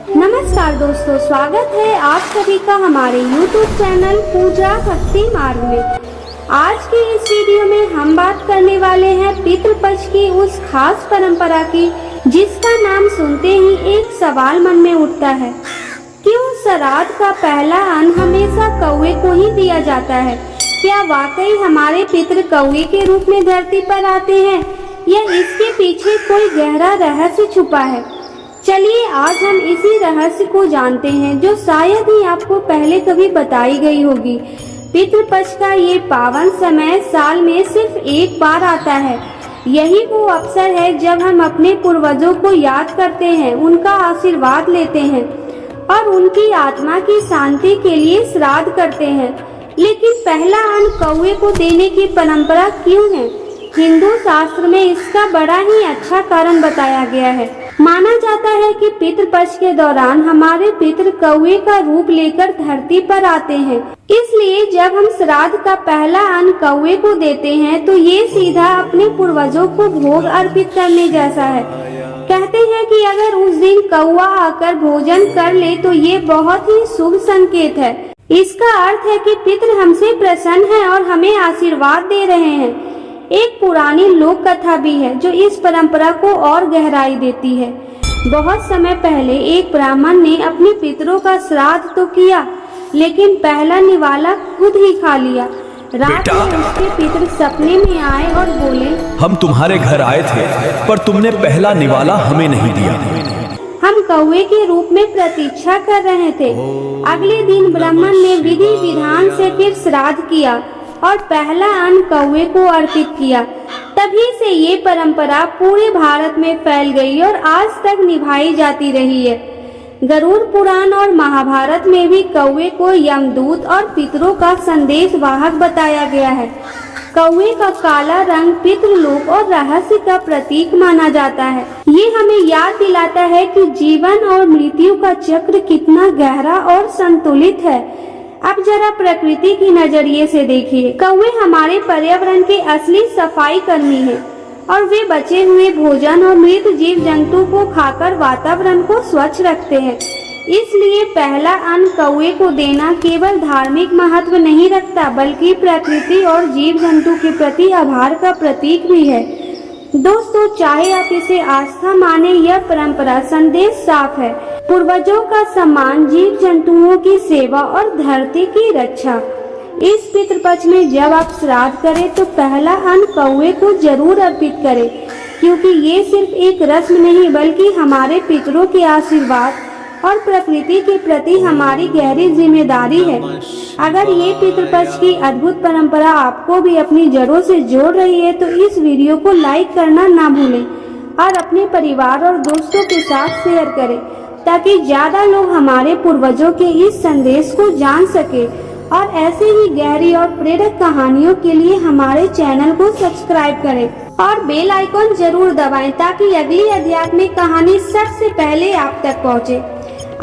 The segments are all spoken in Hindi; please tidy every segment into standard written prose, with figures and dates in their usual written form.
नमस्कार दोस्तों, स्वागत है आप सभी का हमारे YouTube चैनल पूजा भक्ति मार्ग में। आज की इस वीडियो में हम बात करने वाले हैं पितृपक्ष की उस खास परंपरा की जिसका नाम सुनते ही एक सवाल मन में उठता है, क्यों श्राद्ध का पहला अन्न हमेशा कौवे को ही दिया जाता है? क्या वाकई हमारे पितृ कौवे के रूप में धरती पर आते हैं या इसके पीछे कोई गहरा रहस्य छुपा है? चलिए आज हम इसी रहस्य को जानते हैं जो शायद ही आपको पहले कभी बताई गई होगी। पितृपक्ष का ये पावन समय साल में सिर्फ एक बार आता है। यही वो अवसर है जब हम अपने पूर्वजों को याद करते हैं, उनका आशीर्वाद लेते हैं और उनकी आत्मा की शांति के लिए श्राद्ध करते हैं। लेकिन पहला अन्न कौवे को देने की परंपरा क्यों है? हिंदू शास्त्र में इसका बड़ा ही अच्छा कारण बताया गया है। माना जाता है कि पितृपक्ष के दौरान हमारे पितृ कौवे का रूप लेकर धरती पर आते हैं, इसलिए जब हम श्राद्ध का पहला अन्न कौवे को देते हैं तो ये सीधा अपने पूर्वजों को भोग अर्पित करने जैसा है। कहते हैं कि अगर उस दिन कौवा आकर भोजन कर ले तो ये बहुत ही शुभ संकेत है। इसका अर्थ है कि पितृ हमसे प्रसन्न है और हमें आशीर्वाद दे रहे हैं। एक पुरानी लोक कथा भी है जो इस परंपरा को और गहराई देती है। बहुत समय पहले एक ब्राह्मण ने अपने पितरों का श्राद्ध तो किया, लेकिन पहला निवाला खुद ही खा लिया। रात में उसके पितर सपने में आए और बोले, हम तुम्हारे घर आए थे पर तुमने पहला निवाला हमें नहीं दिया। हम कौवे के रूप में प्रतीक्षा कर रहे थे। अगले दिन ब्राह्मण ने विधि विधान से फिर श्राद्ध किया और पहला अन्न कौवे को अर्पित किया। तभी से ये परंपरा पूरे भारत में फैल गई और आज तक निभाई जाती रही है। गरुड़ पुराण और महाभारत में भी कौवे को यमदूत और पितरों का संदेश वाहक बताया गया है। कौवे का काला रंग पितृलोक और रहस्य का प्रतीक माना जाता है। ये हमें याद दिलाता है कि जीवन और मृत्यु का चक्र कितना गहरा और संतुलित है। अब जरा प्रकृति की नजरिए से देखिए। कौवे हमारे पर्यावरण के असली सफाई कर्मी हैं और वे बचे हुए भोजन और मृत जीव जंतु को खाकर वातावरण को स्वच्छ रखते हैं। इसलिए पहला अन्न कौवे को देना केवल धार्मिक महत्व नहीं रखता, बल्कि प्रकृति और जीव जंतु के प्रति आभार का प्रतीक भी है। दोस्तों, चाहे आप इसे आस्था माने या परंपरा, संदेश साफ है। पूर्वजों का सम्मान, जीव जंतुओं की सेवा और धरती की रक्षा। इस पितृपक्ष में जब आप श्राद्ध करें तो पहला अन्न कौवे को जरूर अर्पित करें, क्योंकि ये सिर्फ एक रस्म नहीं बल्कि हमारे पितरों के आशीर्वाद और प्रकृति के प्रति हमारी गहरी जिम्मेदारी है। अगर ये पितृपक्ष की अद्भुत परंपरा आपको भी अपनी जड़ों से जोड़ रही है तो इस वीडियो को लाइक करना ना भूलें और अपने परिवार और दोस्तों के साथ शेयर करें, ताकि ज्यादा लोग हमारे पूर्वजों के इस संदेश को जान सके। और ऐसे ही गहरी और प्रेरक कहानियों के लिए हमारे चैनल को सब्सक्राइब करें और बेल आइकॉन जरूर दबाएं, ताकि अगली आध्यात्मिक कहानी सबसे पहले आप तक पहुंचे।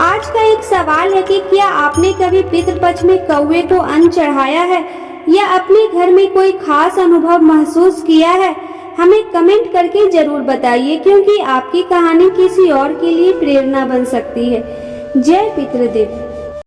आज का एक सवाल है कि क्या आपने कभी पितृपक्ष में कौवे को अन्न चढ़ाया है या अपने घर में कोई खास अनुभव महसूस किया है? हमें कमेंट करके जरूर बताइए, क्योंकि आपकी कहानी किसी और के लिए प्रेरणा बन सकती है। जय पितृदेव।